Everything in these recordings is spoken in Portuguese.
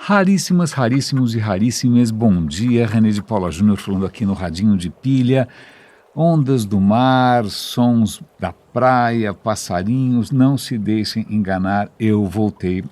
Raríssimas, raríssimos e raríssimas, bom dia, René de Paula Júnior falando aqui no Radinho de Pilha. Ondas do mar, sons da praia, passarinhos, não se deixem enganar, eu voltei,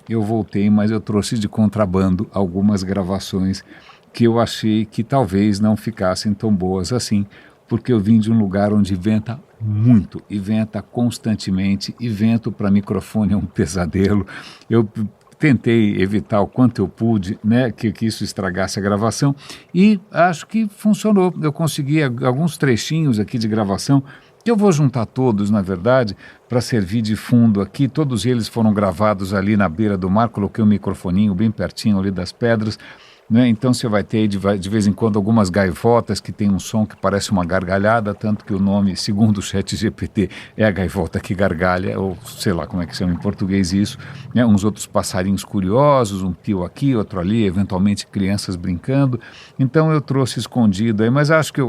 mas eu trouxe de contrabando algumas gravações que eu achei que talvez não ficassem tão boas assim, porque eu vim de um lugar onde venta muito, e venta constantemente, e vento para microfone é um pesadelo. Eu tentei evitar o quanto eu pude, né, que isso estragasse a gravação, e acho que funcionou. Eu consegui alguns trechinhos aqui de gravação, que eu vou juntar todos, na verdade, para servir de fundo aqui. Todos eles foram gravados ali na beira do mar, coloquei um microfoninho bem pertinho ali das pedras, né? Então você vai ter de vez em quando algumas gaivotas que tem um som que parece uma gargalhada, tanto que o nome, segundo o ChatGPT, é a gaivota que gargalha, ou sei lá como é que chama em português isso, né? Uns outros passarinhos curiosos, um pio aqui, outro ali, eventualmente crianças brincando. Então eu trouxe escondido aí, mas acho que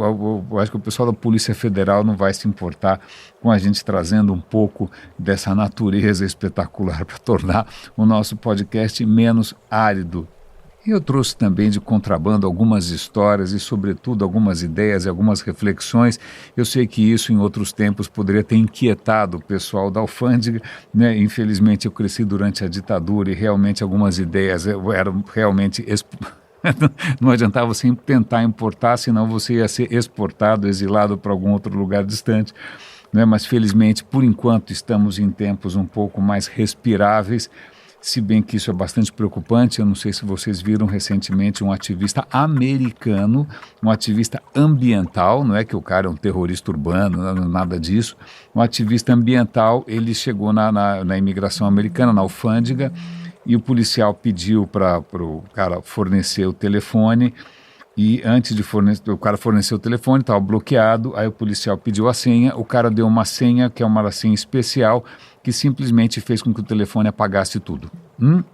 acho que o pessoal da Polícia Federal não vai se importar com a gente trazendo um pouco dessa natureza espetacular para tornar o nosso podcast menos árido. Eu trouxe também de contrabando algumas histórias e, sobretudo, algumas ideias e algumas reflexões. Eu sei que isso, em outros tempos, poderia ter inquietado o pessoal da alfândega, né? Infelizmente, eu cresci durante a ditadura e realmente algumas ideias eram realmente... Não adiantava você tentar importar, senão você ia ser exportado, exilado para algum outro lugar distante, né? Mas, felizmente, por enquanto, estamos em tempos um pouco mais respiráveis, se bem que isso é bastante preocupante. Eu não sei se vocês viram recentemente um ativista americano, um ativista ambiental, não é que o cara é um terrorista urbano, nada disso, um ativista ambiental. Ele chegou na imigração americana, na alfândega, e o policial pediu para o cara fornecer o telefone. E antes de fornecer, o cara forneceu o telefone, estava bloqueado, aí o policial pediu a senha, o cara deu uma senha, que é uma senha especial, que simplesmente fez com que o telefone apagasse tudo.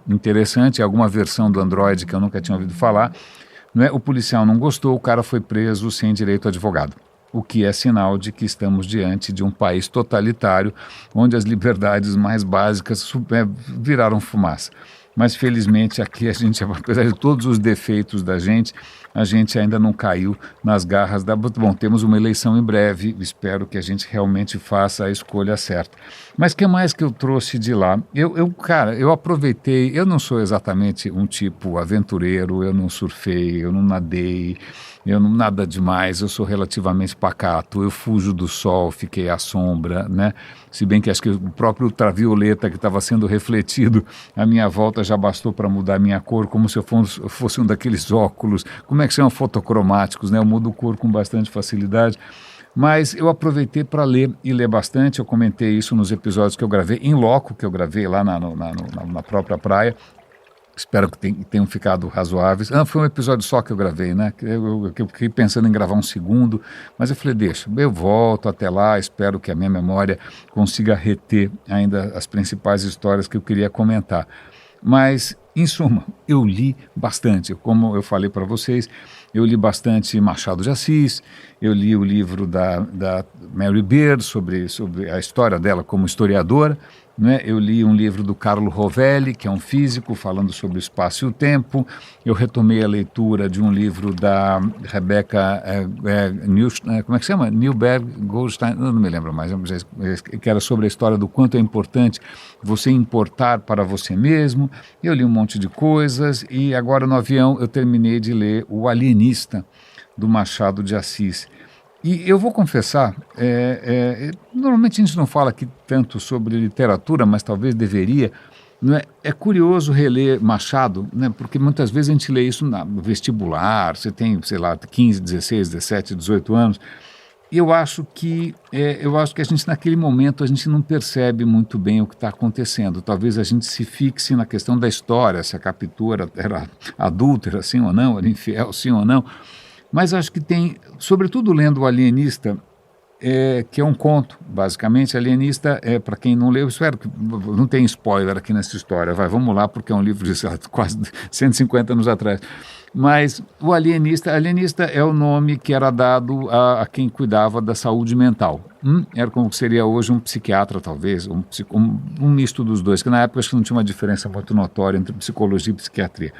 Interessante, alguma versão do Android que eu nunca tinha ouvido falar, não é? O policial não gostou, o cara foi preso sem direito a advogado, o que é sinal de que estamos diante de um país totalitário, onde as liberdades mais básicas viraram fumaça. Mas felizmente aqui a gente, apesar de todos os defeitos da gente, a gente ainda não caiu nas garras da... Bom, temos uma eleição em breve, espero que a gente realmente faça a escolha certa. Mas o que mais que eu trouxe de lá? Cara, eu aproveitei, eu não sou exatamente um tipo aventureiro, eu não surfei, eu não nadei, eu não nada demais, eu sou relativamente pacato, eu fujo do sol, fiquei à sombra, né? Se bem que acho que o próprio ultravioleta que estava sendo refletido à minha volta já bastou para mudar a minha cor, como se eu fosse um daqueles óculos, como é que são, fotocromáticos, né? Eu mudo cor com bastante facilidade. Mas eu aproveitei para ler e ler bastante. Eu comentei isso nos episódios que eu gravei, em loco, que eu gravei lá na própria praia. Espero que tenham ficado razoáveis. Foi um episódio só que eu gravei, né? Eu fiquei pensando em gravar um segundo, mas eu falei, deixa, eu volto até lá, espero que a minha memória consiga reter ainda as principais histórias que eu queria comentar. Mas, em suma, eu li bastante. Como eu falei para vocês, eu li bastante Machado de Assis, eu li o livro da Mary Beard sobre a história dela como historiadora, né? Eu li um livro do Carlo Rovelli, que é um físico, falando sobre o espaço e o tempo. Eu retomei a leitura de um livro da Rebecca como é que se chama? Newberg Goldstein, não me lembro mais, que era sobre a história do quanto é importante você importar para você mesmo. Eu li um monte de coisas e agora no avião eu terminei de ler O Alienista, do Machado de Assis. E eu vou confessar, normalmente a gente não fala aqui tanto sobre literatura, mas talvez deveria, não é? É curioso reler Machado, né? Porque muitas vezes a gente lê isso no vestibular, você tem, sei lá, 15, 16, 17, 18 anos, e eu acho que a gente naquele momento a gente não percebe muito bem o que está acontecendo. Talvez a gente se fixe na questão da história, se a captura era adúltera, sim ou não, era infiel, sim ou não. Mas acho que tem, sobretudo lendo O Alienista, que é um conto, basicamente. Alienista, para quem não leu, espero que não tem spoiler aqui nessa história, vamos lá, porque é um livro de quase 150 anos atrás. Mas o alienista é o nome que era dado a quem cuidava da saúde mental. Era como seria hoje um psiquiatra, talvez, um misto dos dois, que na época acho que não tinha uma diferença muito notória entre psicologia e psiquiatria.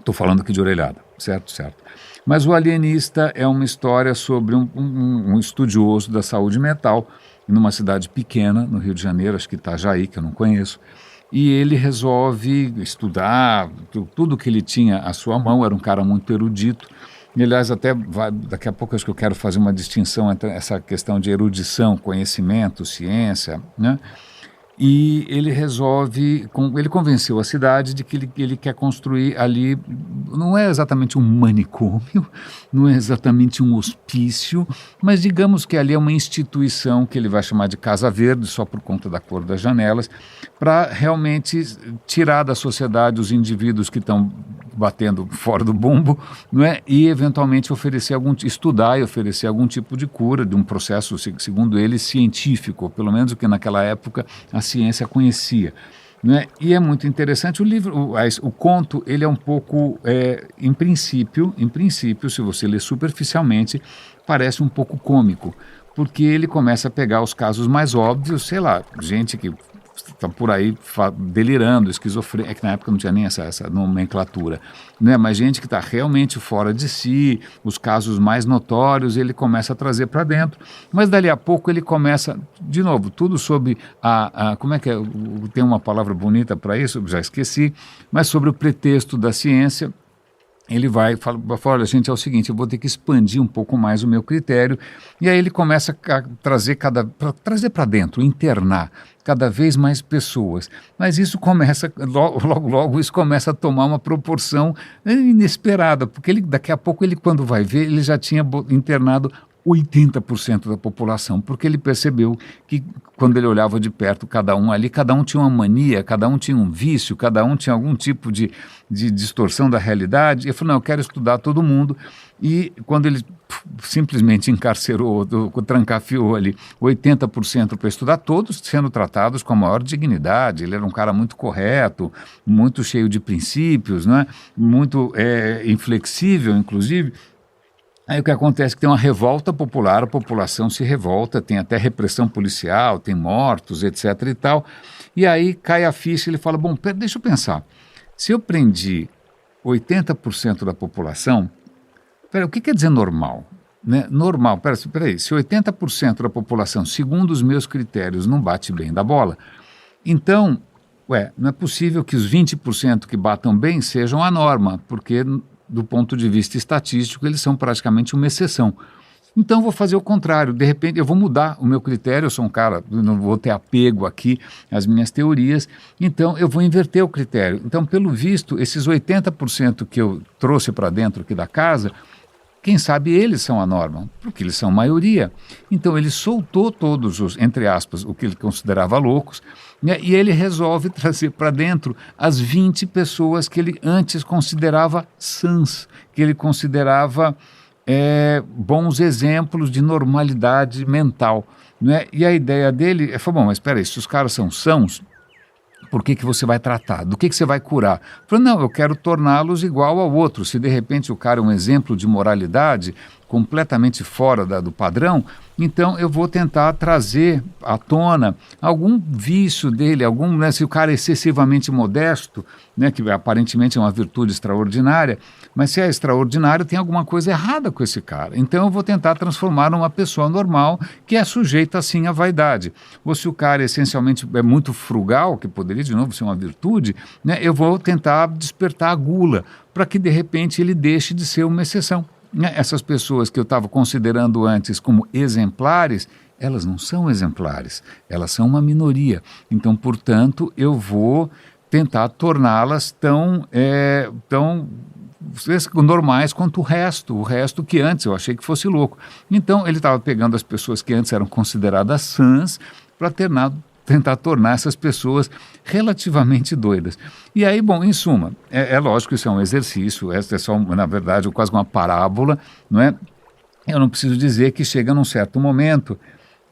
Estou falando aqui de orelhada, certo, certo. Mas o Alienista é uma história sobre um estudioso da saúde mental numa cidade pequena, no Rio de Janeiro, acho que Itajaí, que eu não conheço, e ele resolve estudar tudo que ele tinha à sua mão, era um cara muito erudito, e, aliás, daqui a pouco acho que eu quero fazer uma distinção entre essa questão de erudição, conhecimento, ciência, né? E ele ele convenceu a cidade de que ele quer construir ali, não é exatamente um manicômio, não é exatamente um hospício, mas digamos que ali é uma instituição que ele vai chamar de Casa Verde, só por conta da cor das janelas, para realmente tirar da sociedade os indivíduos que estão batendo fora do bumbo, não é? E eventualmente estudar e oferecer algum tipo de cura, de um processo, segundo ele, científico, pelo menos o que naquela época a ciência conhecia. Né? E é muito interessante o livro, o conto, ele é um pouco, em princípio, se você ler superficialmente, parece um pouco cômico, porque ele começa a pegar os casos mais óbvios, sei lá, gente que está por aí delirando, esquizofrenia, é que na época não tinha nem essa nomenclatura, né? Mas gente que está realmente fora de si, os casos mais notórios, ele começa a trazer para dentro, mas dali a pouco ele começa, de novo, tudo sobre como é que é, tem uma palavra bonita para isso, já esqueci, mas sobre o pretexto da ciência. Ele fala, olha, gente, é o seguinte, eu vou ter que expandir um pouco mais o meu critério, e aí ele começa a trazer para dentro, internar cada vez mais pessoas, mas isso começa, logo isso começa a tomar uma proporção inesperada, porque daqui a pouco quando vai ver, ele já tinha internado 80% da população, porque ele percebeu que quando ele olhava de perto cada um tinha uma mania, cada um tinha um vício, cada um tinha algum tipo de distorção da realidade. Ele falou, não, eu quero estudar todo mundo. E quando ele simplesmente encarcerou, trancafiou ali 80% para estudar, todos sendo tratados com a maior dignidade. Ele era um cara muito correto, muito cheio de princípios, né? Muito inflexível, inclusive. Aí o que acontece é que tem uma revolta popular, a população se revolta, tem até repressão policial, tem mortos, etc. e tal. E aí cai a ficha e ele fala, bom, deixa eu pensar, se eu prendi 80% da população, o que quer dizer normal? Né? Normal, peraí, se 80% da população, segundo os meus critérios, não bate bem da bola, então, não é possível que os 20% que batam bem sejam a norma, porque do ponto de vista estatístico, eles são praticamente uma exceção. Então, eu vou fazer o contrário. De repente, eu vou mudar o meu critério. Eu sou um cara, não vou ter apego aqui às minhas teorias. Então, eu vou inverter o critério. Então, pelo visto, esses 80% que eu trouxe para dentro aqui da casa, quem sabe eles são a norma, porque eles são maioria. Então, ele soltou todos os, entre aspas, o que ele considerava loucos, né, e ele resolve trazer para dentro as 20 pessoas que ele antes considerava sãs, que ele considerava bons exemplos de normalidade mental. Né? E a ideia dele é, bom, mas espera aí, se os caras são sãos, por que você vai tratar? Do que você vai curar? Falei, não, eu quero torná-los igual ao outro. Se de repente o cara é um exemplo de moralidade completamente fora do padrão, então eu vou tentar trazer à tona algum vício dele, né, se o cara é excessivamente modesto, né, que aparentemente é uma virtude extraordinária, mas se é extraordinário tem alguma coisa errada com esse cara. Então eu vou tentar transformar numa pessoa normal que é sujeita assim à vaidade. Ou se o cara essencialmente é muito frugal, que poderia de novo ser uma virtude, né, eu vou tentar despertar a gula para que de repente ele deixe de ser uma exceção. Essas pessoas que eu estava considerando antes como exemplares, elas não são exemplares, elas são uma minoria. Então, portanto, eu vou tentar torná-las tão normais quanto o resto que antes eu achei que fosse louco. Então, ele estava pegando as pessoas que antes eram consideradas sãs para tentar tornar essas pessoas relativamente doidas. E aí, bom, em suma, é lógico, isso é um exercício, essa é só, na verdade, quase uma parábola, não é? Eu não preciso dizer que chega num certo momento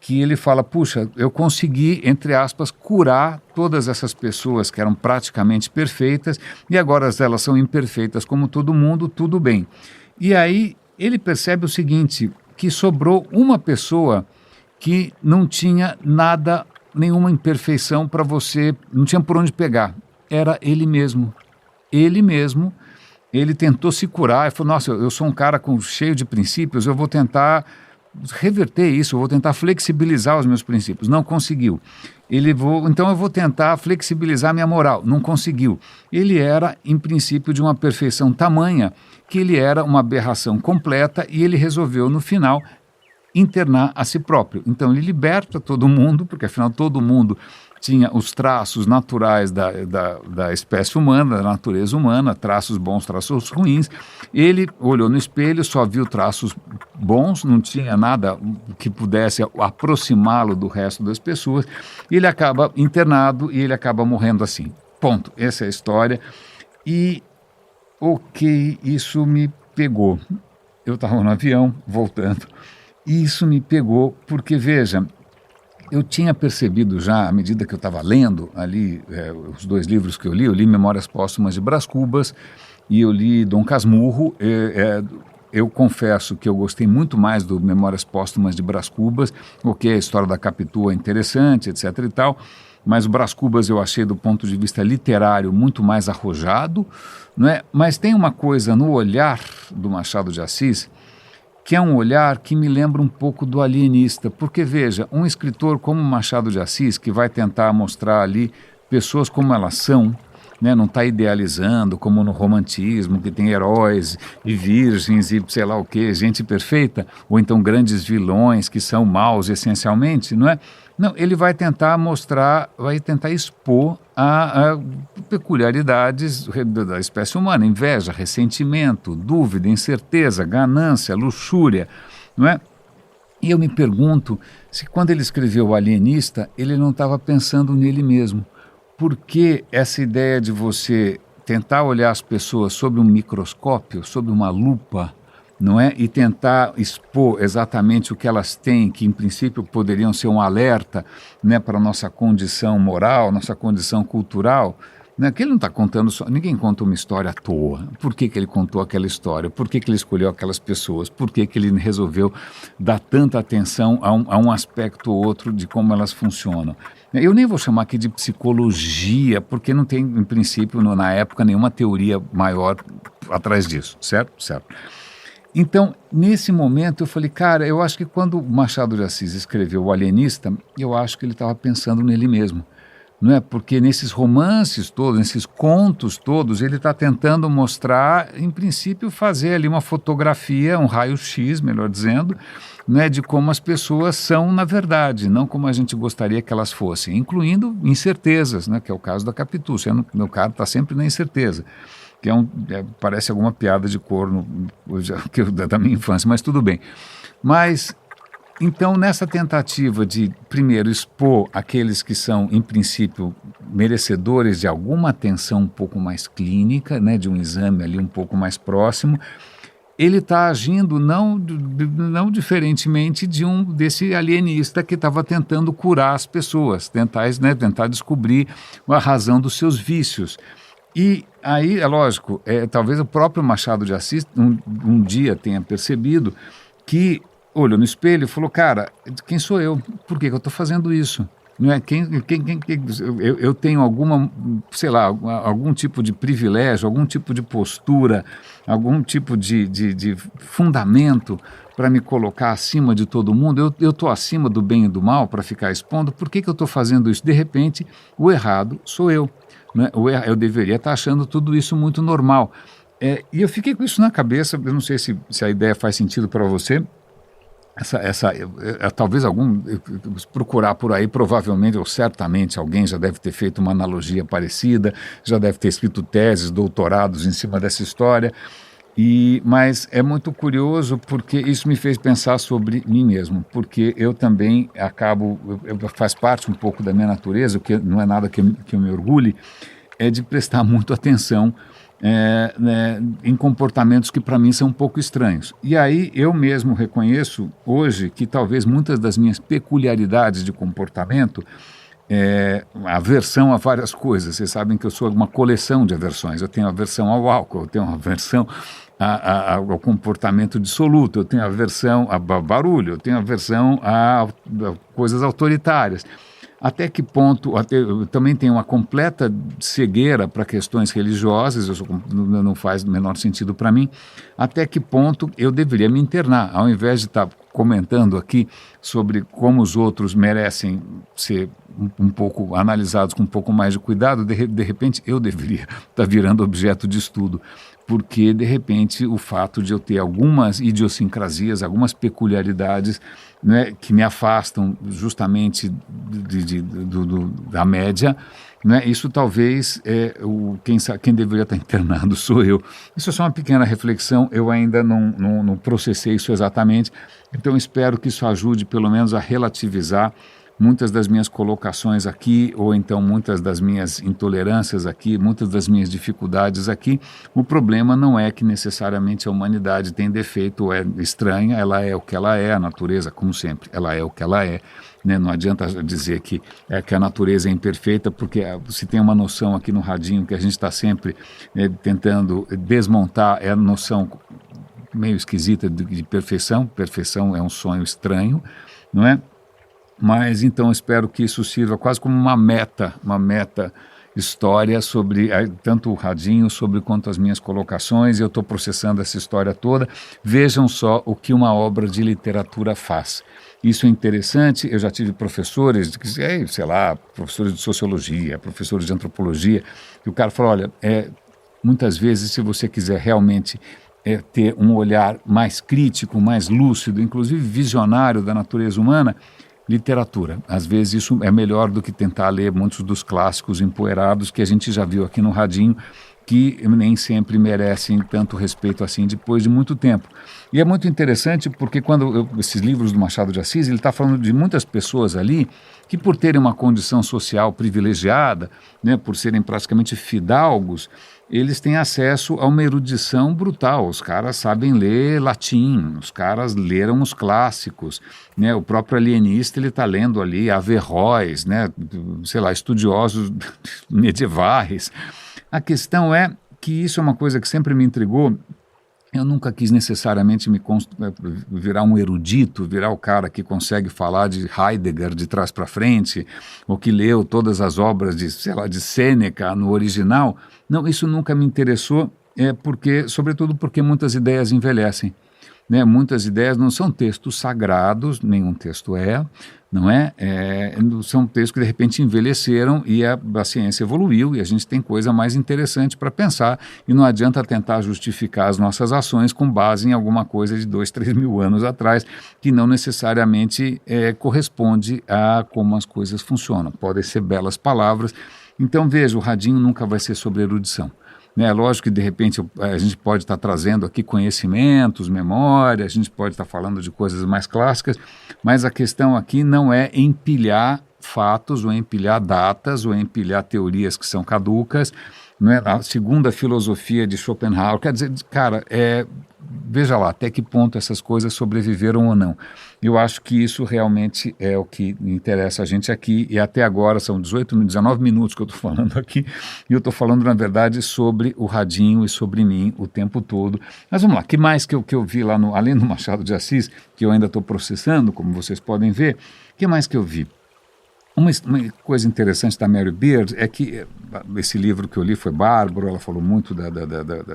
que ele fala, puxa, eu consegui, entre aspas, curar todas essas pessoas que eram praticamente perfeitas e agora elas são imperfeitas como todo mundo, tudo bem. E aí ele percebe o seguinte, que sobrou uma pessoa que não tinha nada, nenhuma imperfeição para você, não tinha por onde pegar, era ele mesmo. Ele mesmo ele tentou se curar e falou, nossa, eu sou um cara cheio de princípios, eu vou tentar reverter isso, eu vou tentar flexibilizar os meus princípios. Não conseguiu. Então eu vou tentar flexibilizar minha moral. Não conseguiu. Ele era, em princípio, de uma perfeição tamanha que ele era uma aberração completa e ele resolveu, no final, internar a si próprio. Então ele liberta todo mundo, porque afinal todo mundo tinha os traços naturais da espécie humana, da natureza humana, traços bons, traços ruins. Ele olhou no espelho, só viu traços bons, não tinha nada que pudesse aproximá-lo do resto das pessoas. Ele acaba internado e ele acaba morrendo assim. Ponto. Essa é a história. E, ok, isso me pegou. Eu estava no avião, voltando, e isso me pegou porque, veja, eu tinha percebido já, à medida que eu estava lendo ali, os 2 livros que eu li Memórias Póstumas de Brás Cubas e eu li Dom Casmurro. Eu confesso que eu gostei muito mais do Memórias Póstumas de Brás Cubas, porque a história da Capitu é interessante, etc. e tal, mas o Brás Cubas eu achei, do ponto de vista literário, muito mais arrojado, não é? Mas tem uma coisa no olhar do Machado de Assis que é um olhar que me lembra um pouco do alienista, porque veja, um escritor como Machado de Assis, que vai tentar mostrar ali pessoas como elas são, né? Não está idealizando como no romantismo, que tem heróis e virgens e sei lá o que, gente perfeita, ou então grandes vilões que são maus essencialmente, não é? Não, ele vai tentar mostrar, vai tentar expor a peculiaridades da espécie humana, inveja, ressentimento, dúvida, incerteza, ganância, luxúria, não é? E eu me pergunto se quando ele escreveu O Alienista, ele não estava pensando nele mesmo. Porque essa ideia de você tentar olhar as pessoas sob um microscópio, sob uma lupa, não é? E tentar expor exatamente o que elas têm, que em princípio poderiam ser um alerta, né, para a nossa condição moral, nossa condição cultural, né? Que ele não está contando só, ninguém conta uma história à toa. Por que ele contou aquela história? Por que ele escolheu aquelas pessoas? Por que ele resolveu dar tanta atenção a um aspecto ou outro de como elas funcionam? Eu nem vou chamar aqui de psicologia, porque não tem, em princípio, na época, nenhuma teoria maior atrás disso, certo? Certo. Então, nesse momento, eu falei, cara, eu acho que quando Machado de Assis escreveu O Alienista, eu acho que ele estava pensando nele mesmo, não é? Porque nesses romances todos, nesses contos todos, ele está tentando mostrar, em princípio, fazer ali uma fotografia, um raio-x, melhor dizendo, né, de como as pessoas são na verdade, não como a gente gostaria que elas fossem, incluindo incertezas, né, que é o caso da Capitu. O cara está sempre na incerteza, que parece alguma piada de corno da minha infância, mas tudo bem. Mas, então, nessa tentativa de, primeiro, expor aqueles que são, em princípio, merecedores de alguma atenção um pouco mais clínica, né, de um exame ali um pouco mais próximo, ele está agindo não diferentemente desse alienista que estava tentando curar as pessoas, tentar descobrir a razão dos seus vícios. E aí, é lógico, talvez o próprio Machado de Assis um dia tenha percebido que olhou no espelho e falou, cara, quem sou eu? Por que eu estou fazendo isso? Não é? Eu tenho algum tipo de privilégio, algum tipo de postura, algum tipo de fundamento para me colocar acima de todo mundo? Eu estou acima do bem e do mal para ficar expondo? Por que eu estou fazendo isso? De repente, o errado sou eu. Né? Eu deveria estar achando tudo isso muito normal. E eu fiquei com isso na cabeça, eu não sei se a ideia faz sentido para você. Talvez procurar por aí, provavelmente ou certamente alguém já deve ter feito uma analogia parecida, já deve ter escrito teses, doutorados em cima dessa história, mas é muito curioso porque isso me fez pensar sobre mim mesmo, porque eu também faz parte um pouco da minha natureza, o que não é nada que eu me orgulhe, é de prestar muito atenção em comportamentos que para mim são um pouco estranhos. E aí eu mesmo reconheço hoje que talvez muitas das minhas peculiaridades de comportamento, aversão a várias coisas, vocês sabem que eu sou uma coleção de aversões, eu tenho aversão ao álcool, eu tenho aversão ao comportamento dissoluto, eu tenho aversão a barulho, eu tenho aversão a coisas autoritárias. Até que ponto, eu também tenho uma completa cegueira para questões religiosas, não faz o menor sentido para mim, até que ponto eu deveria me internar, ao invés de estar comentando aqui sobre como os outros merecem ser um pouco analisados com um pouco mais de cuidado, de repente eu deveria estar virando objeto de estudo, porque de repente o fato de eu ter algumas idiosincrasias, algumas peculiaridades, né, que me afastam justamente da média, né, isso talvez quem deveria estar internado sou eu. Isso é só uma pequena reflexão, eu ainda não processei isso exatamente, então espero que isso ajude pelo menos a relativizar muitas das minhas colocações aqui, ou então muitas das minhas intolerâncias aqui, muitas das minhas dificuldades aqui. O problema não é que necessariamente a humanidade tem defeito ou é estranha, ela é o que ela é, a natureza, como sempre, ela é o que ela é. Né? Não adianta dizer que a natureza é imperfeita, porque se tem uma noção aqui no Radinho que a gente está sempre tentando desmontar, é a noção meio esquisita de perfeição. Perfeição é um sonho estranho, não é? Mas então espero que isso sirva quase como uma meta história sobre tanto o Radinho, sobre quanto as minhas colocações. Eu estou processando essa história toda. Vejam só o que uma obra de literatura faz. Isso é interessante. Eu já tive professores, sei lá, professores de sociologia, professores de antropologia, e o cara falou, olha, muitas vezes se você quiser realmente ter um olhar mais crítico, mais lúcido, inclusive visionário da natureza humana, literatura. Às vezes isso é melhor do que tentar ler muitos dos clássicos empoeirados que a gente já viu aqui no Radinho, que nem sempre merecem tanto respeito assim depois de muito tempo. E é muito interessante porque esses livros do Machado de Assis, ele está falando de muitas pessoas ali que por terem uma condição social privilegiada, né, por serem praticamente fidalgos, eles têm acesso a uma erudição brutal. Os caras sabem ler latim, os caras leram os clássicos, né? O próprio alienista ele está lendo ali Averroes, né? Sei lá, estudiosos medievais. A questão é que isso é uma coisa que sempre me intrigou. Eu nunca quis necessariamente virar um erudito, virar o cara que consegue falar de Heidegger de trás para frente, ou que leu todas as obras de Sêneca no original. Não, isso nunca me interessou, sobretudo porque muitas ideias envelhecem. Né? Muitas ideias não são textos sagrados, nenhum texto não é? São textos que de repente envelheceram e a ciência evoluiu e a gente tem coisa mais interessante para pensar e não adianta tentar justificar as nossas ações com base em alguma coisa de 2, 3 mil anos atrás que não necessariamente corresponde a como as coisas funcionam. Podem ser belas palavras. Então veja, o Radinho nunca vai ser sobre erudição. Lógico que de repente a gente pode estar trazendo aqui conhecimentos, memória, a gente pode estar falando de coisas mais clássicas, mas a questão aqui não é empilhar fatos ou empilhar datas ou empilhar teorias que são caducas, não é? A segunda filosofia de Schopenhauer, quer dizer, cara, veja lá até que ponto essas coisas sobreviveram ou não. Eu acho que isso realmente é o que interessa a gente aqui, e até agora são 19 minutos que eu estou falando aqui, e eu estou falando, na verdade, sobre o Radinho e sobre mim o tempo todo. Mas vamos lá, o que mais que eu vi lá, além do Machado de Assis, que eu ainda estou processando, como vocês podem ver, o que mais que eu vi? Uma coisa interessante da Mary Beard é que esse livro que eu li foi bárbaro, ela falou muito da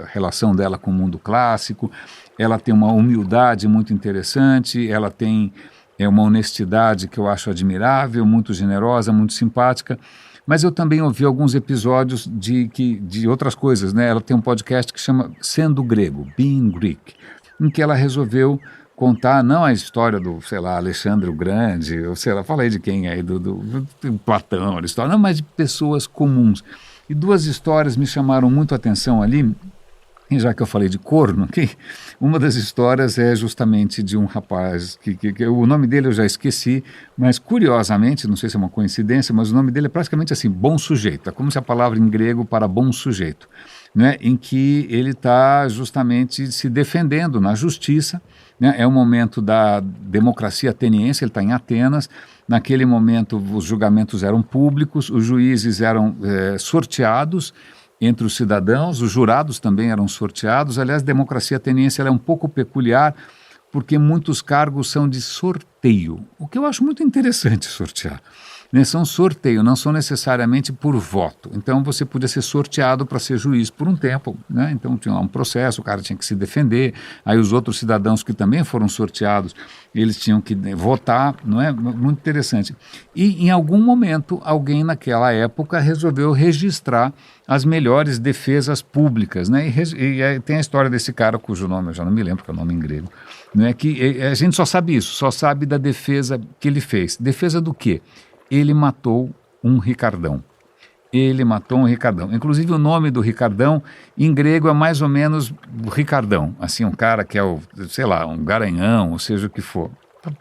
relação dela com o mundo clássico, ela tem uma humildade muito interessante, ela tem uma honestidade que eu acho admirável, muito generosa, muito simpática, mas eu também ouvi alguns episódios de outras coisas, né? Ela tem um podcast que chama Sendo Grego, Being Greek, em que ela resolveu contar não a história do, sei lá, Alexandre o Grande, ou sei lá, falei de quem aí, do Platão, Aristóteles, não, mas de pessoas comuns. E duas histórias me chamaram muito a atenção ali, e já que eu falei de corno, uma das histórias é justamente de um rapaz, que o nome dele eu já esqueci, mas curiosamente, não sei se é uma coincidência, mas o nome dele é praticamente assim, bom sujeito, é como se a palavra em grego para bom sujeito, né, em que ele está justamente se defendendo na justiça, né, é o momento da democracia ateniense, ele está em Atenas, naquele momento os julgamentos eram públicos, os juízes eram sorteados entre os cidadãos, os jurados também eram sorteados. Aliás, a democracia ateniense ela é um pouco peculiar, porque muitos cargos são de sorteio, o que eu acho muito interessante sortear. né, são sorteio, não são necessariamente por voto. Então você podia ser sorteado para ser juiz por um tempo, né? Então tinha lá um processo, o cara tinha que se defender, aí os outros cidadãos que também foram sorteados, eles tinham que votar, não é? Muito interessante. E em algum momento, alguém naquela época resolveu registrar as melhores defesas públicas, né? E tem a história desse cara, cujo nome eu já não me lembro, que é o nome em grego, né? Que a gente só sabe isso, só sabe da defesa que ele fez. Defesa do quê? Ele matou um Ricardão. Ele matou um Ricardão. Inclusive o nome do Ricardão em grego é mais ou menos Ricardão, assim, um cara que é sei lá, um garanhão, ou seja o que for.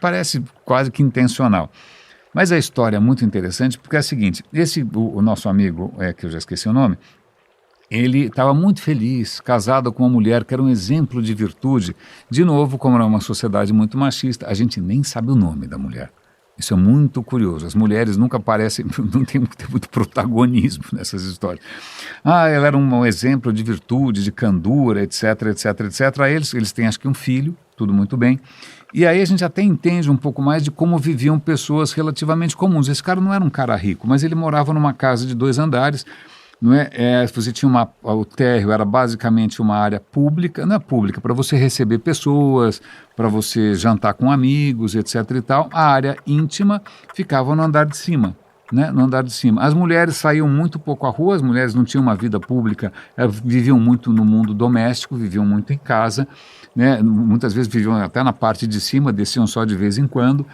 Parece quase que intencional. Mas a história é muito interessante porque é a seguinte, o nosso amigo, que eu já esqueci o nome, ele estava muito feliz, casado com uma mulher que era um exemplo de virtude. De novo, como era uma sociedade muito machista, a gente nem sabe o nome da mulher. Isso é muito curioso. As mulheres nunca aparecem, não tem muito protagonismo nessas histórias. Ela era um exemplo de virtude, de candura, etc, etc, etc. Aí eles têm, acho que, um filho, tudo muito bem. E aí a gente até entende um pouco mais de como viviam pessoas relativamente comuns. Esse cara não era um cara rico, mas ele morava numa casa de 2 andares, não é? Você tinha o térreo era basicamente uma área pública, não é pública, para você receber pessoas, para você jantar com amigos, etc e tal. A área íntima ficava no andar de cima, né? No andar de cima. As mulheres saíam muito pouco à rua, as mulheres não tinham uma vida pública, viviam muito no mundo doméstico, viviam muito em casa, né? Muitas vezes viviam até na parte de cima, desciam só de vez em quando.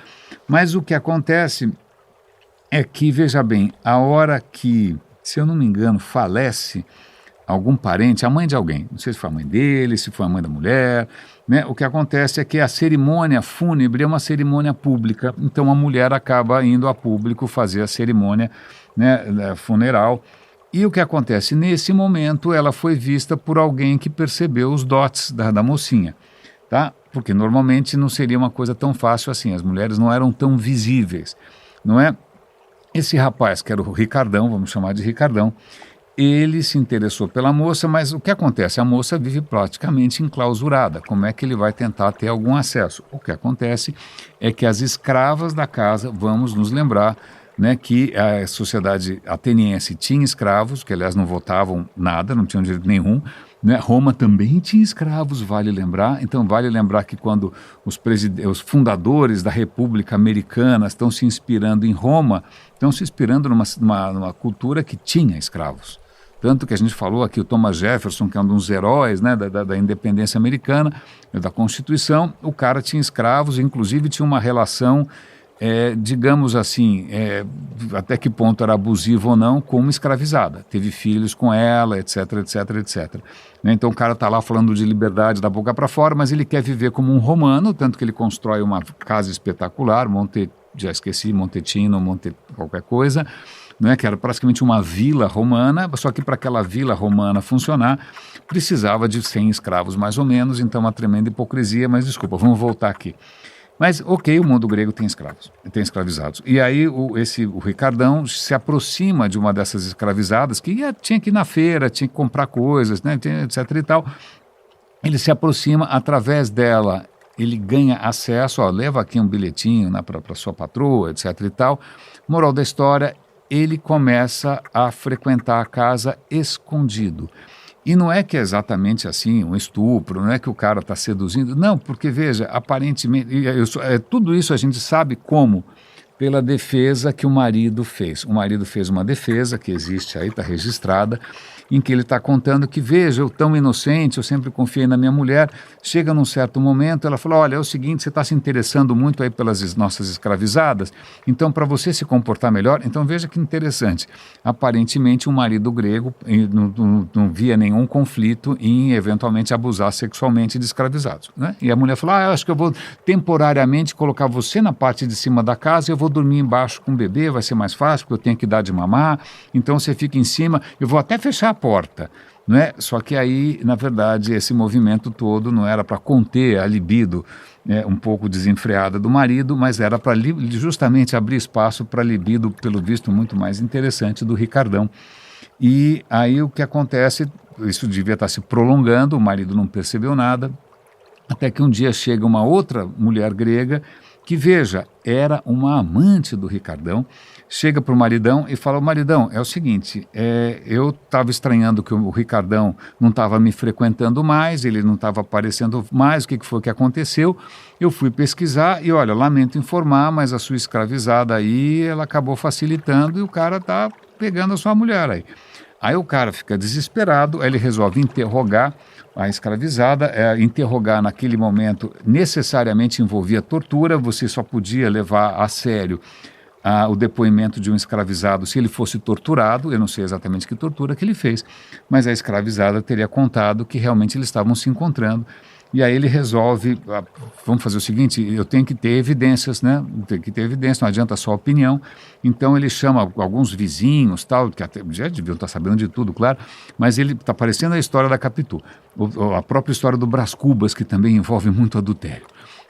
Mas o que acontece é que, veja bem, a hora que, se eu não me engano, falece algum parente, a mãe de alguém, não sei se foi a mãe dele, se foi a mãe da mulher, né? O que acontece é que a cerimônia fúnebre é uma cerimônia pública, então a mulher acaba indo a público fazer a cerimônia, né, funeral. E o que acontece? Nesse momento ela foi vista por alguém que percebeu os dotes da mocinha, tá? Porque normalmente não seria uma coisa tão fácil assim, as mulheres não eram tão visíveis, não é? Esse rapaz, que era o Ricardão, vamos chamar de Ricardão, ele se interessou pela moça, mas o que acontece? A moça vive praticamente enclausurada. Como é que ele vai tentar ter algum acesso? O que acontece é que as escravas da casa, vamos nos lembrar, né, que a sociedade ateniense tinha escravos, que aliás não votavam nada, não tinham direito nenhum, né? Roma também tinha escravos, vale lembrar. Então vale lembrar que quando os fundadores da República Americana estão se inspirando em Roma, estão se inspirando numa cultura que tinha escravos. Tanto que a gente falou aqui, o Thomas Jefferson, que é um dos heróis, né, da independência americana, da Constituição, o cara tinha escravos, inclusive tinha uma relação, digamos assim, até que ponto era abusivo ou não, com uma escravizada. Teve filhos com ela, etc, etc, etc. Né? Então o cara está lá falando de liberdade da boca para fora, mas ele quer viver como um romano, tanto que ele constrói uma casa espetacular, já esqueci, Montetino, qualquer coisa, né, que era praticamente uma vila romana, só que para aquela vila romana funcionar, precisava de 100 escravos mais ou menos, então uma tremenda hipocrisia, mas desculpa, vamos voltar aqui. Mas, ok, o mundo grego tem escravos, tem escravizados. E aí o Ricardão se aproxima de uma dessas escravizadas que tinha que ir na feira, tinha que comprar coisas, né, etc e tal. Ele se aproxima, através dela, ele ganha acesso, leva aqui um bilhetinho, né, para sua patroa, etc e tal. Moral da história, ele começa a frequentar a casa escondido. E não é que é exatamente assim, um estupro, não é que o cara está seduzindo, não, porque veja, aparentemente, tudo isso a gente sabe como? Pela defesa que o marido fez. O marido fez uma defesa que existe aí, está registrada, em que ele está contando que, veja, eu tão inocente, eu sempre confiei na minha mulher, chega num certo momento, ela fala, olha, é o seguinte, você está se interessando muito aí pelas nossas escravizadas, então para você se comportar melhor, então veja que interessante, aparentemente um marido grego não via nenhum conflito em eventualmente abusar sexualmente de escravizados, né? E a mulher falou, eu acho que eu vou temporariamente colocar você na parte de cima da casa, eu vou dormir embaixo com o bebê, vai ser mais fácil, porque eu tenho que dar de mamar, então você fica em cima, eu vou até fechar a porta, não é? Só que aí, na verdade, esse movimento todo não era para conter a libido um pouco desenfreada do marido, mas era para justamente abrir espaço para a libido, pelo visto, muito mais interessante do Ricardão. E aí o que acontece, isso devia estar se prolongando, o marido não percebeu nada, até que um dia chega uma outra mulher grega que, veja, era uma amante do Ricardão, chega para o maridão e fala: maridão, é o seguinte, eu estava estranhando que o Ricardão não estava me frequentando mais, ele não estava aparecendo mais, o que foi que aconteceu? Eu fui pesquisar e, olha, lamento informar, mas a sua escravizada aí, ela acabou facilitando e o cara está pegando a sua mulher aí. Aí o cara fica desesperado, aí ele resolve interrogar a escravizada. Interrogar naquele momento necessariamente envolvia tortura, você só podia levar a sério o depoimento de um escravizado se ele fosse torturado. Eu não sei exatamente que tortura que ele fez, mas a escravizada teria contado que realmente eles estavam se encontrando. E aí ele resolve, vamos fazer o seguinte, eu tenho que ter evidências, né? Tem que ter evidência, não adianta só opinião. Então ele chama alguns vizinhos, tal, que até já deviam estar sabendo de tudo, claro, mas ele está parecendo a história da Capitu, a própria história do Brás Cubas, que também envolve muito adultério.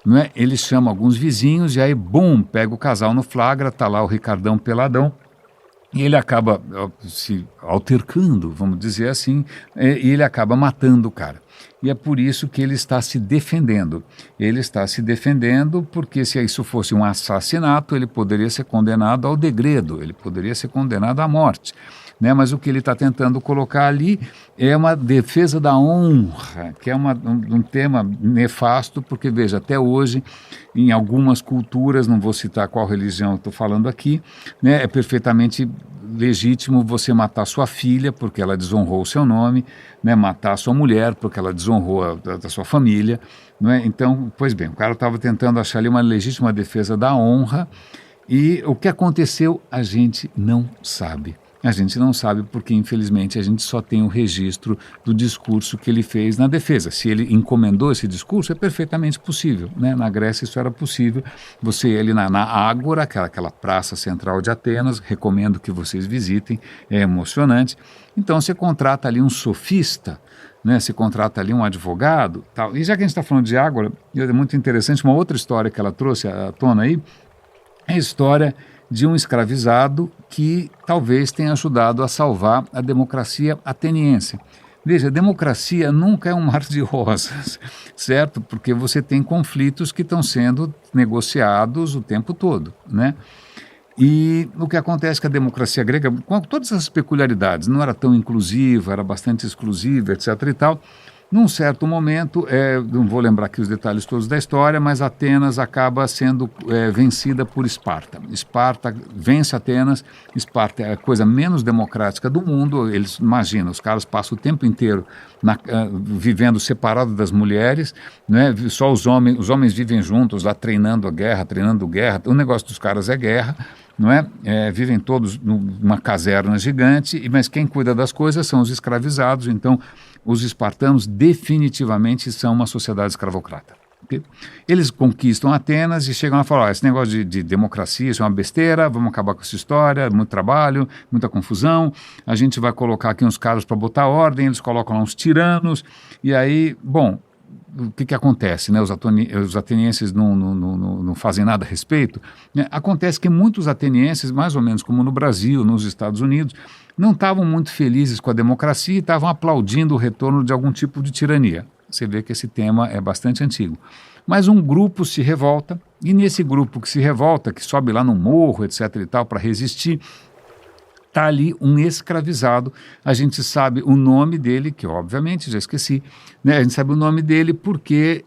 Não é? Ele chama alguns vizinhos e aí, bum, pega o casal no flagra, está lá o Ricardão peladão, e ele acaba se altercando, vamos dizer assim, e ele acaba matando o cara. E é por isso que ele está se defendendo. Ele está se defendendo porque, se isso fosse um assassinato, ele poderia ser condenado ao degredo, ele poderia ser condenado à morte. Né? Mas o que ele está tentando colocar ali é uma defesa da honra, que é um tema nefasto, porque, veja, até hoje, em algumas culturas, não vou citar qual religião eu estou falando aqui, né, é perfeitamente legítimo você matar sua filha porque ela desonrou o seu nome, né, matar sua mulher porque ela desonrou a sua família. Não é? Então, pois bem, o cara estava tentando achar ali uma legítima defesa da honra, e o que aconteceu a gente não sabe. A gente não sabe porque, infelizmente, a gente só tem o registro do discurso que ele fez na defesa. Se ele encomendou esse discurso, é perfeitamente possível. Né? Na Grécia isso era possível. Você ia ali na Ágora, aquela praça central de Atenas, recomendo que vocês visitem, é emocionante. Então você contrata ali um sofista, né? Você contrata ali um advogado, tal. E já que a gente está falando de Ágora, é muito interessante, uma outra história que ela trouxe à tona aí, é a história de um escravizado que talvez tenha ajudado a salvar a democracia ateniense. Veja, a democracia nunca é um mar de rosas, certo? Porque você tem conflitos que estão sendo negociados o tempo todo, né? E o que acontece é que a democracia grega, com todas essas peculiaridades, não era tão inclusiva, era bastante exclusiva, etc. e tal. Num certo momento, não vou lembrar aqui os detalhes todos da história, mas Atenas acaba sendo vencida por Esparta. Esparta vence Atenas. Esparta é a coisa menos democrática do mundo. Eles, imagina, os caras passam o tempo inteiro vivendo separados das mulheres, né? Só os homens vivem juntos lá treinando guerra. O negócio dos caras é guerra. Não é? Vivem todos numa caserna gigante, mas quem cuida das coisas são os escravizados. Então, os espartanos definitivamente são uma sociedade escravocrata. Okay? Eles conquistam Atenas e chegam a falar: esse negócio de democracia, isso é uma besteira, vamos acabar com essa história, muito trabalho, muita confusão, a gente vai colocar aqui uns caras para botar ordem, eles colocam lá uns tiranos, e aí, bom, o que acontece? Né? Os atenienses não fazem nada a respeito. Né? Acontece que muitos atenienses, mais ou menos como no Brasil, nos Estados Unidos, não estavam muito felizes com a democracia e estavam aplaudindo o retorno de algum tipo de tirania. Você vê que esse tema é bastante antigo. Mas um grupo se revolta, e nesse grupo que se revolta, que sobe lá no morro, etc. e tal, para resistir, está ali um escravizado. A gente sabe o nome dele, que obviamente já esqueci, né? A gente sabe o nome dele porque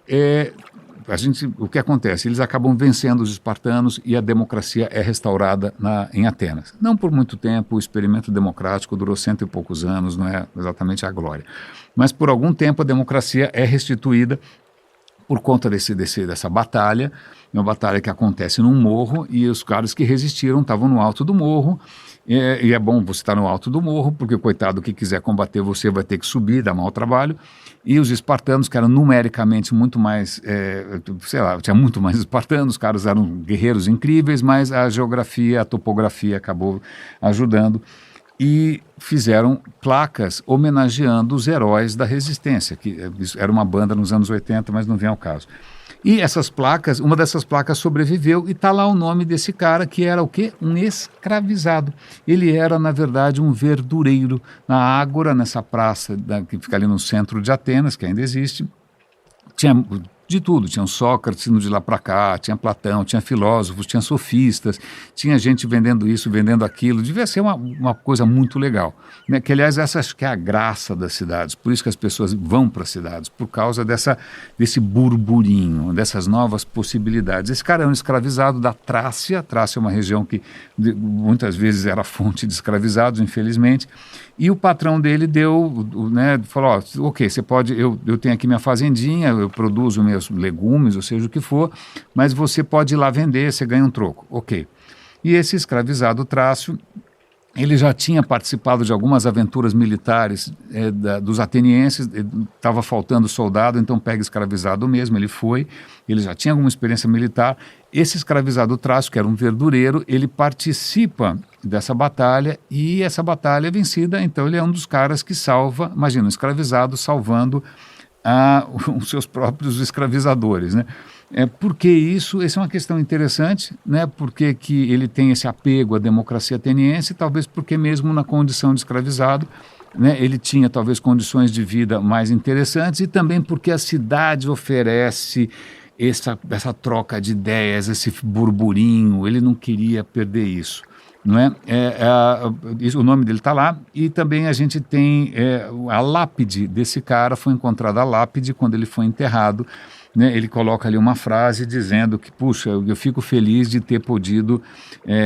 o que acontece? Eles acabam vencendo os espartanos e a democracia é restaurada em Atenas. Não por muito tempo, o experimento democrático durou 100 e poucos anos, não é exatamente a glória. Mas por algum tempo a democracia é restituída por conta dessa batalha, uma batalha que acontece num morro, e os caras que resistiram estavam no alto do morro. E é bom você estar no alto do morro, porque o coitado que quiser combater você vai ter que subir, dar mau trabalho. E os espartanos, que eram numericamente muito mais, tinha muito mais espartanos, os caras eram guerreiros incríveis, mas a geografia, a topografia acabou ajudando. E fizeram placas homenageando os heróis da resistência, que era uma banda nos anos 80, mas não vem ao caso. E essas placas, uma dessas placas sobreviveu e está lá o nome desse cara, que era o quê? Um escravizado. Ele era, na verdade, um verdureiro na Ágora, nessa praça que fica ali no centro de Atenas, que ainda existe. Tinha de tudo. Tinha Sócrates indo de lá para cá, tinha Platão, tinha filósofos, tinha sofistas, tinha gente vendendo isso, vendendo aquilo. Devia ser uma coisa muito legal, né? Que, aliás, essa acho que é a graça das cidades. Por isso que as pessoas vão para as cidades, por causa desse burburinho, dessas novas possibilidades. Esse cara é um escravizado da Trácia. Trácia é uma região que muitas vezes era fonte de escravizados, infelizmente. E o patrão dele né, falou, ok, você pode, eu tenho aqui minha fazendinha, eu produzo meus legumes, ou seja o que for, mas você pode ir lá vender, você ganha um troco. Ok. E esse escravizado Trácio, ele já tinha participado de algumas aventuras militares dos atenienses, estava faltando soldado, então pega escravizado mesmo, ele já tinha alguma experiência militar. Esse escravizado Trácio, que era um verdureiro, ele participa dessa batalha e essa batalha é vencida, então ele é um dos caras que salva, imagina, um escravizado salvando os seus próprios escravizadores, né? Por que isso? Essa é uma questão interessante, né? Por que ele tem esse apego à democracia ateniense? Talvez porque mesmo na condição de escravizado, né, ele tinha talvez condições de vida mais interessantes e também porque a cidade oferece essa troca de ideias, esse burburinho, ele não queria perder isso. Não é? O nome dele está lá e também a gente tem a lápide desse cara, foi encontrada a lápide quando ele foi enterrado, né? Ele coloca ali uma frase dizendo que, puxa, eu fico feliz de ter podido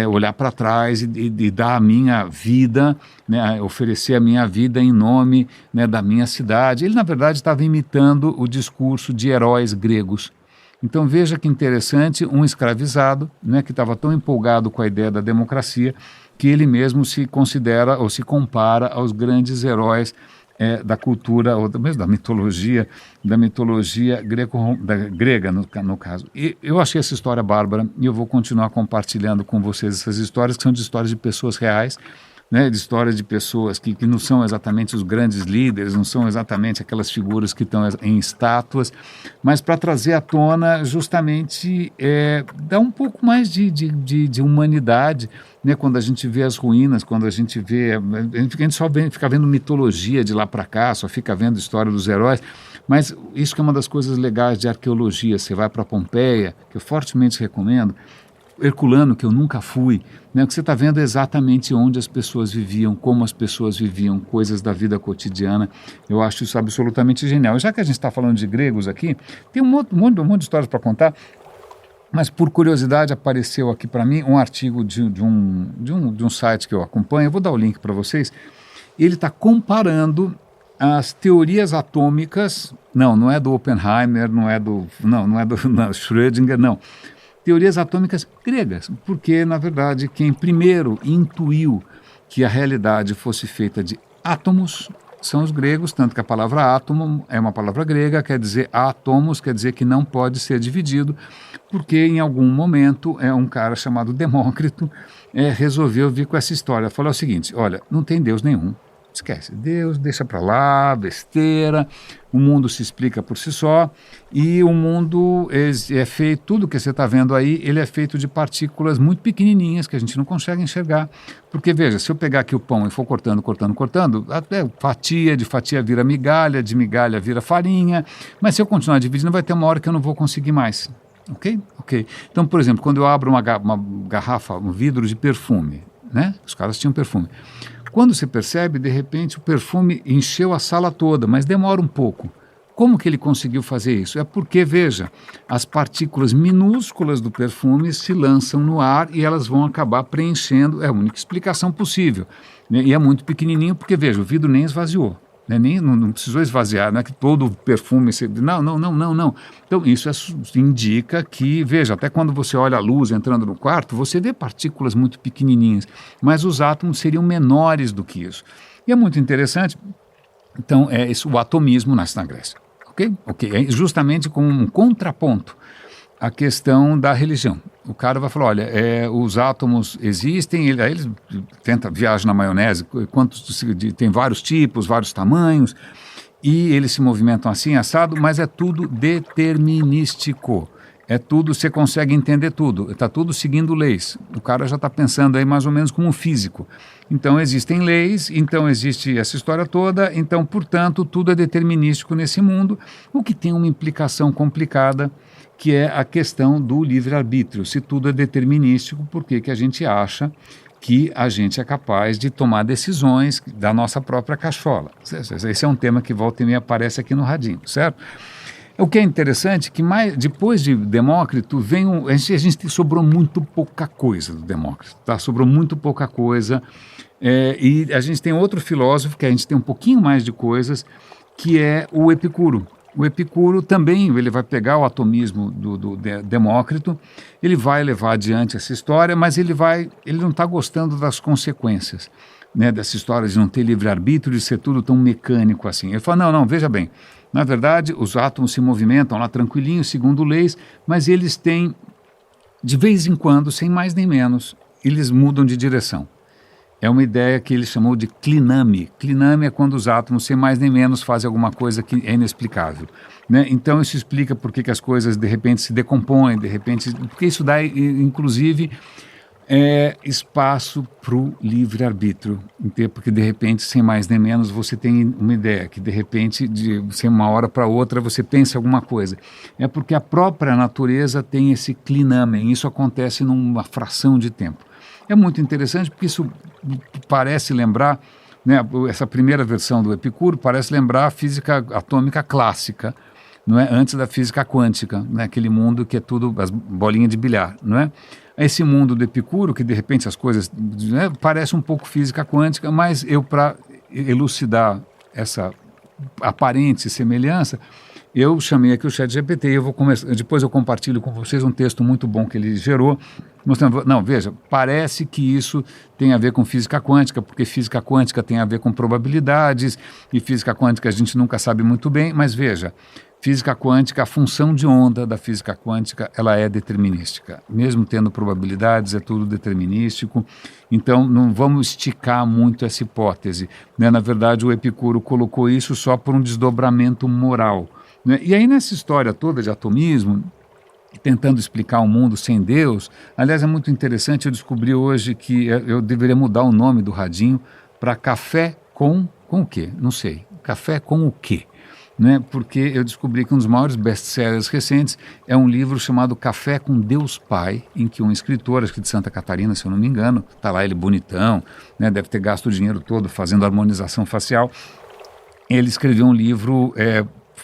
olhar para trás e dar a minha vida, né, oferecer a minha vida em nome, né, da minha cidade. Ele, na verdade, estava imitando o discurso de heróis gregos. Então veja que interessante, um escravizado, né, que estava tão empolgado com a ideia da democracia, que ele mesmo se considera ou se compara aos grandes heróis da cultura, ou mesmo da mitologia grega, no caso. E eu achei essa história bárbara e eu vou continuar compartilhando com vocês essas histórias, que são de histórias de pessoas reais, né, de histórias de pessoas que não são exatamente os grandes líderes, não são exatamente aquelas figuras que estão em estátuas, mas para trazer à tona justamente dar um pouco mais de humanidade, né, quando a gente vê as ruínas, quando a gente vê, a gente só fica vendo mitologia de lá para cá, só fica vendo história dos heróis, mas isso que é uma das coisas legais de arqueologia. Você vai para Pompeia, que eu fortemente recomendo, Herculano, que eu nunca fui, né, que você está vendo exatamente onde as pessoas viviam, como as pessoas viviam, coisas da vida cotidiana. Eu acho isso absolutamente genial. E já que a gente está falando de gregos aqui, tem um monte de histórias para contar, mas por curiosidade apareceu aqui para mim um artigo de um site que eu acompanho, eu vou dar o link para vocês. Ele está comparando as teorias atômicas, não é do Oppenheimer, não é do Schrödinger, não. Teorias atômicas gregas, porque, na verdade, quem primeiro intuiu que a realidade fosse feita de átomos são os gregos, tanto que a palavra átomo é uma palavra grega, quer dizer átomos, quer dizer que não pode ser dividido, porque em algum momento um cara chamado Demócrito resolveu vir com essa história. Falou o seguinte, olha, não tem Deus nenhum. Esquece, Deus deixa para lá, besteira, o mundo se explica por si só e o mundo é feito, tudo que você está vendo aí, ele é feito de partículas muito pequenininhas que a gente não consegue enxergar, porque veja, se eu pegar aqui o pão e for cortando, até fatia, de fatia vira migalha, de migalha vira farinha, mas se eu continuar dividindo vai ter uma hora que eu não vou conseguir mais. Ok? Então, por exemplo, quando eu abro uma garrafa, um vidro de perfume, né? Os caras tinham perfume. Quando você percebe, de repente, o perfume encheu a sala toda, mas demora um pouco. Como que ele conseguiu fazer isso? É porque, veja, as partículas minúsculas do perfume se lançam no ar e elas vão acabar preenchendo, é a única explicação possível, né? E é muito pequenininho porque, veja, o vidro nem esvaziou. Né? Não precisou esvaziar, não é que todo o perfume... Não. Então, isso indica que, veja, até quando você olha a luz entrando no quarto, você vê partículas muito pequenininhas, mas os átomos seriam menores do que isso. E é muito interessante, então, o atomismo nasce na Grécia. Ok? É justamente com um contraponto à questão da religião. O cara vai falar, olha, os átomos existem, ele tenta viajar na maionese, tem vários tipos, vários tamanhos, e eles se movimentam assim, assado, mas é tudo determinístico. É tudo, você consegue entender tudo, está tudo seguindo leis. O cara já está pensando aí mais ou menos como um físico. Então existem leis, então existe essa história toda, então, portanto, tudo é determinístico nesse mundo, o que tem uma implicação complicada, que é a questão do livre-arbítrio. Se tudo é determinístico, por que que a gente acha que a gente é capaz de tomar decisões da nossa própria cachola? Esse é um tema que volta e meia aparece aqui no Radinho, certo? O que é interessante é que depois de Demócrito a gente sobrou muito pouca coisa do Demócrito, tá? Sobrou muito pouca coisa, e a gente tem outro filósofo que a gente tem um pouquinho mais de coisas, que é o Epicuro. O Epicuro também ele vai pegar o atomismo do Demócrito, ele vai levar adiante essa história, mas ele não está gostando das consequências, né, dessa história de não ter livre-arbítrio, de ser tudo tão mecânico assim. Ele fala, não, veja bem, na verdade os átomos se movimentam lá tranquilinhos, segundo leis, mas eles têm, de vez em quando, sem mais nem menos, eles mudam de direção. É uma ideia que ele chamou de cliname. Cliname é quando os átomos, sem mais nem menos, fazem alguma coisa que é inexplicável, né? Então isso explica por que as coisas de repente se decompõem, porque isso dá, inclusive, espaço para o livre-arbítrio, porque de repente, sem mais nem menos, você tem uma ideia, que de repente, sem uma hora para outra, você pensa alguma coisa. É porque a própria natureza tem esse clinamen, isso acontece numa fração de tempo. É muito interessante porque isso parece lembrar, né, essa primeira versão do Epicuro parece lembrar a física atômica clássica, não é? Antes da física quântica, né? Aquele mundo que é tudo as bolinhas de bilhar, não é? Esse mundo do Epicuro, que de repente as coisas, né, parece um pouco física quântica, mas para elucidar essa aparente semelhança, eu chamei aqui o ChatGPT e depois eu compartilho com vocês um texto muito bom que ele gerou, mostrando, não, veja, parece que isso tem a ver com física quântica, porque física quântica tem a ver com probabilidades, e física quântica a gente nunca sabe muito bem, mas veja, física quântica, a função de onda da física quântica, ela é determinística. Mesmo tendo probabilidades, é tudo determinístico. Então, não vamos esticar muito essa hipótese, né? Na verdade, o Epicuro colocou isso só por um desdobramento moral, né? E aí, nessa história toda de atomismo, tentando explicar o mundo sem Deus, aliás, é muito interessante, eu descobri hoje que eu deveria mudar o nome do Radinho para Café com o quê? Não sei. Café com o quê? Né? Porque eu descobri que um dos maiores best-sellers recentes é um livro chamado Café com Deus Pai, em que um escritor, acho que de Santa Catarina, se eu não me engano, está lá ele bonitão, né? Deve ter gasto o dinheiro todo fazendo harmonização facial. Ele escreveu um livro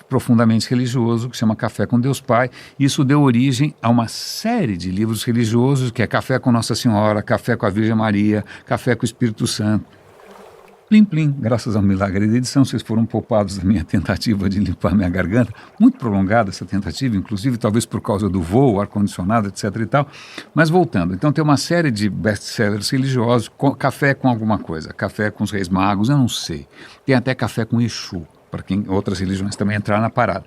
profundamente religioso que se chama Café com Deus Pai. Isso deu origem a uma série de livros religiosos, que é Café com Nossa Senhora, Café com a Virgem Maria, Café com o Espírito Santo. Plim, plim, graças ao milagre da edição, vocês foram poupados da minha tentativa de limpar minha garganta, muito prolongada essa tentativa, inclusive talvez por causa do voo, ar-condicionado, etc e tal, mas voltando, então tem uma série de best-sellers religiosos, café com alguma coisa, café com os Reis Magos, eu não sei, tem até café com Exu, para quem outras religiões também entraram na parada.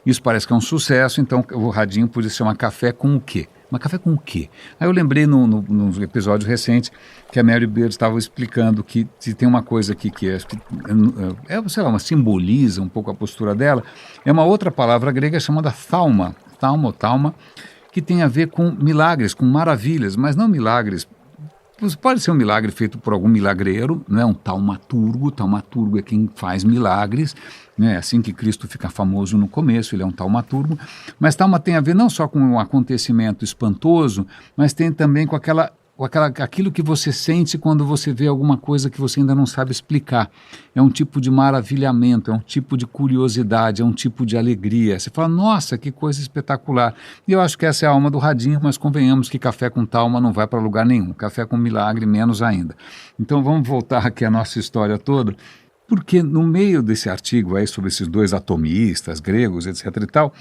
Isso parece que é um sucesso, então o Radinho podia se chamar Café com o quê? Mas café com o quê? Aí eu lembrei num episódio recente que a Mary Beard estava explicando que tem uma coisa aqui que sei lá, simboliza um pouco a postura dela, é uma outra palavra grega chamada thalma, que tem a ver com milagres, com maravilhas, mas não milagres. Pode ser um milagre feito por algum milagreiro, não é um taumaturgo é quem faz milagres, né? É assim que Cristo fica famoso no começo, ele é um taumaturgo, mas tauma tem a ver não só com um acontecimento espantoso, mas tem também com aquilo que você sente quando você vê alguma coisa que você ainda não sabe explicar. É um tipo de maravilhamento, é um tipo de curiosidade, é um tipo de alegria. Você fala, nossa, que coisa espetacular. E eu acho que essa é a alma do Radinho, mas convenhamos que café com talma não vai para lugar nenhum. Café com milagre, menos ainda. Então vamos voltar aqui à nossa história toda, porque no meio desse artigo aí sobre esses dois atomistas gregos, etc e tal,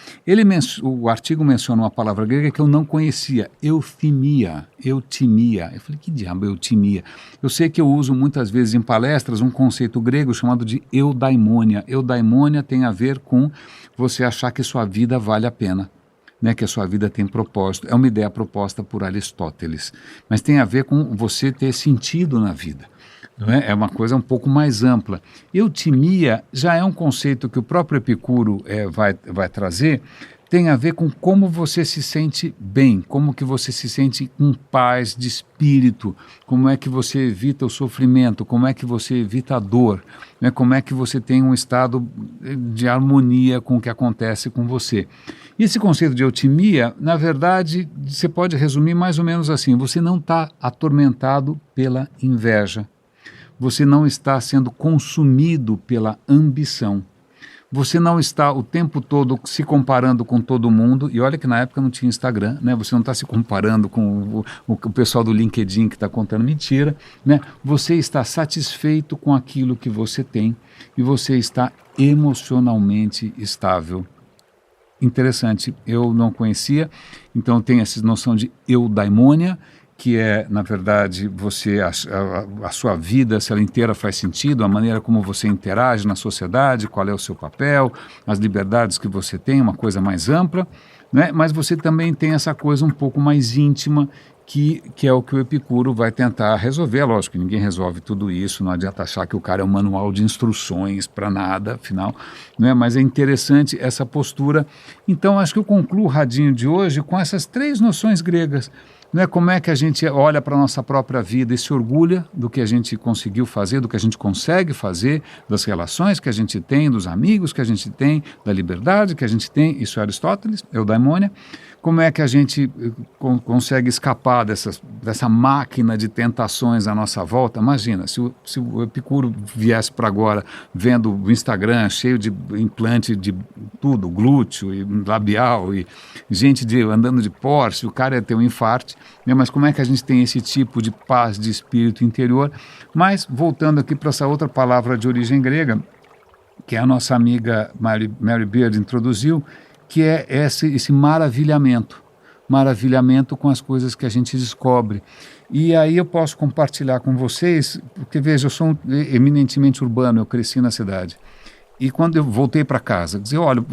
o artigo menciona uma palavra grega que eu não conhecia, eutimia. Eu falei, que diabo é eutimia? Eu sei que eu uso muitas vezes em palestras um conceito grego chamado de eudaimonia. Eudaimonia tem a ver com você achar que sua vida vale a pena, né, que a sua vida tem propósito. É uma ideia proposta por Aristóteles, mas tem a ver com você ter sentido na vida. Não é? É uma coisa um pouco mais ampla. Eutimia já é um conceito que o próprio Epicuro vai trazer, tem a ver com como você se sente bem, como que você se sente em paz de espírito, como é que você evita o sofrimento, como é que você evita a dor, né? Como é que você tem um estado de harmonia com o que acontece com você. E esse conceito de eutimia, na verdade, você pode resumir mais ou menos assim: você não está atormentado pela inveja, você não está sendo consumido pela ambição. Você não está o tempo todo se comparando com todo mundo, e olha que na época não tinha Instagram, né? Você não está se comparando com o pessoal do LinkedIn que está contando mentira, né? Você está satisfeito com aquilo que você tem e você está emocionalmente estável. Interessante, eu não conhecia, então tem essa noção de eudaimonia, que é, na verdade, a sua vida, se ela inteira faz sentido, a maneira como você interage na sociedade, qual é o seu papel, as liberdades que você tem, uma coisa mais ampla, né? Mas você também tem essa coisa um pouco mais íntima, que é o que o Epicuro vai tentar resolver. Lógico que ninguém resolve tudo isso, não adianta achar que o cara é um manual de instruções para nada, afinal, né? Mas é interessante essa postura. Então, acho que eu concluo o Radinho de hoje com essas 3 noções gregas. Né, como é que a gente olha para a nossa própria vida e se orgulha do que a gente conseguiu fazer, do que a gente consegue fazer, das relações que a gente tem, dos amigos que a gente tem, da liberdade que a gente tem, isso é Aristóteles, eudaimonia. Como é que a gente consegue escapar dessa máquina de tentações à nossa volta? Imagina, se o Epicuro viesse para agora vendo o Instagram cheio de implante de tudo, glúteo e labial e gente andando de Porsche, o cara ia ter um infarte, né? Mas como é que a gente tem esse tipo de paz de espírito interior? Mas, voltando aqui para essa outra palavra de origem grega, que a nossa amiga Mary Beard introduziu, que é esse maravilhamento com as coisas que a gente descobre. E aí eu posso compartilhar com vocês, porque veja, eu sou eminentemente urbano, eu cresci na cidade. E quando eu voltei para casa, eu olho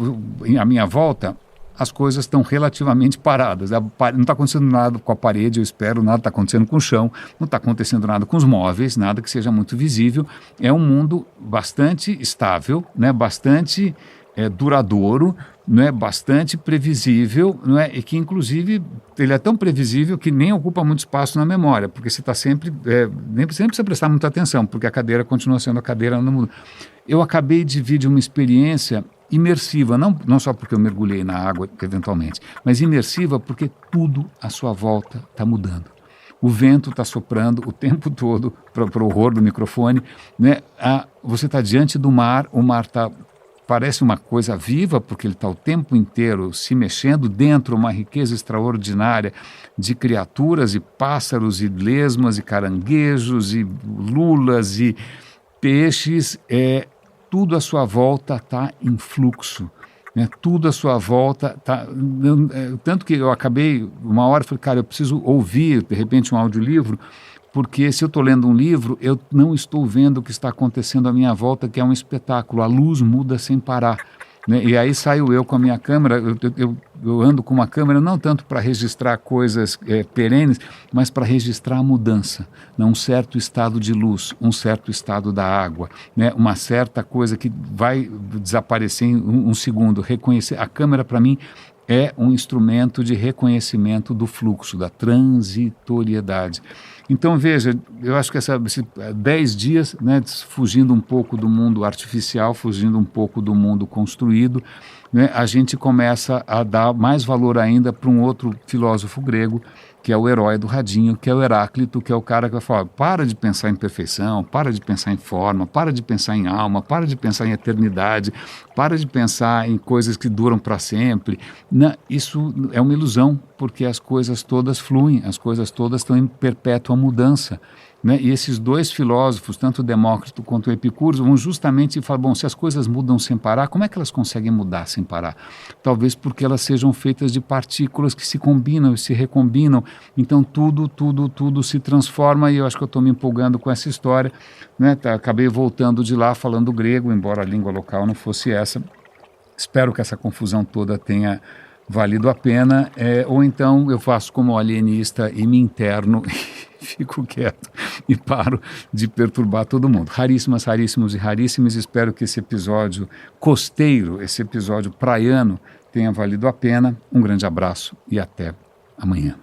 à minha volta, as coisas estão relativamente paradas. Não está acontecendo nada com a parede, eu espero, nada está acontecendo com o chão, não está acontecendo nada com os móveis, nada que seja muito visível. É um mundo bastante estável, né, bastante duradouro, não é, bastante previsível, não é, e que inclusive ele é tão previsível que nem ocupa muito espaço na memória, porque você está sempre, nem precisa prestar muita atenção, porque a cadeira continua sendo a cadeira no mundo. Eu acabei de vir de uma experiência imersiva, não só porque eu mergulhei na água eventualmente, mas imersiva porque tudo à sua volta está mudando. O vento está soprando o tempo todo, para o horror do microfone, né? Você está diante do mar, o mar parece uma coisa viva, porque ele está o tempo inteiro se mexendo dentro, uma riqueza extraordinária de criaturas e pássaros e lesmas e caranguejos e lulas e peixes. Tudo à sua volta está em fluxo, né? Tudo à sua volta está... Tanto que eu acabei, uma hora, falei, cara, eu preciso ouvir, de repente, um audiolivro, porque se eu estou lendo um livro, eu não estou vendo o que está acontecendo à minha volta, que é um espetáculo, a luz muda sem parar, né? E aí saio eu com a minha câmera, eu ando com uma câmera não tanto para registrar coisas perenes, mas para registrar a mudança, né? Um certo estado de luz, um certo estado da água, né? Uma certa coisa que vai desaparecer em um segundo. Reconhecer a câmera, para mim, é um instrumento de reconhecimento do fluxo, da transitoriedade. Então, veja, eu acho que esses 10 dias, né, fugindo um pouco do mundo artificial, fugindo um pouco do mundo construído, né, a gente começa a dar mais valor ainda para um outro filósofo grego, que é o herói do Radinho, que é o Heráclito, que é o cara que vai falar, para de pensar em perfeição, para de pensar em forma, para de pensar em alma, para de pensar em eternidade, para de pensar em coisas que duram para sempre. Não, isso é uma ilusão, porque as coisas todas fluem, as coisas todas estão em perpétua mudança, né? E esses 2 filósofos, tanto o Demócrito quanto o Epicuro, vão justamente falar, bom, se as coisas mudam sem parar, como é que elas conseguem mudar sem parar? Talvez porque elas sejam feitas de partículas que se combinam e se recombinam, então tudo se transforma, e eu acho que eu estou me empolgando com essa história, né? Acabei voltando de lá falando grego, embora a língua local não fosse essa. Espero que essa confusão toda tenha valido a pena, ou então eu faço como alienista e me interno fico quieto e paro de perturbar todo mundo. Raríssimas, raríssimos e raríssimas. Espero que esse episódio costeiro, esse episódio praiano, tenha valido a pena. Um grande abraço e até amanhã.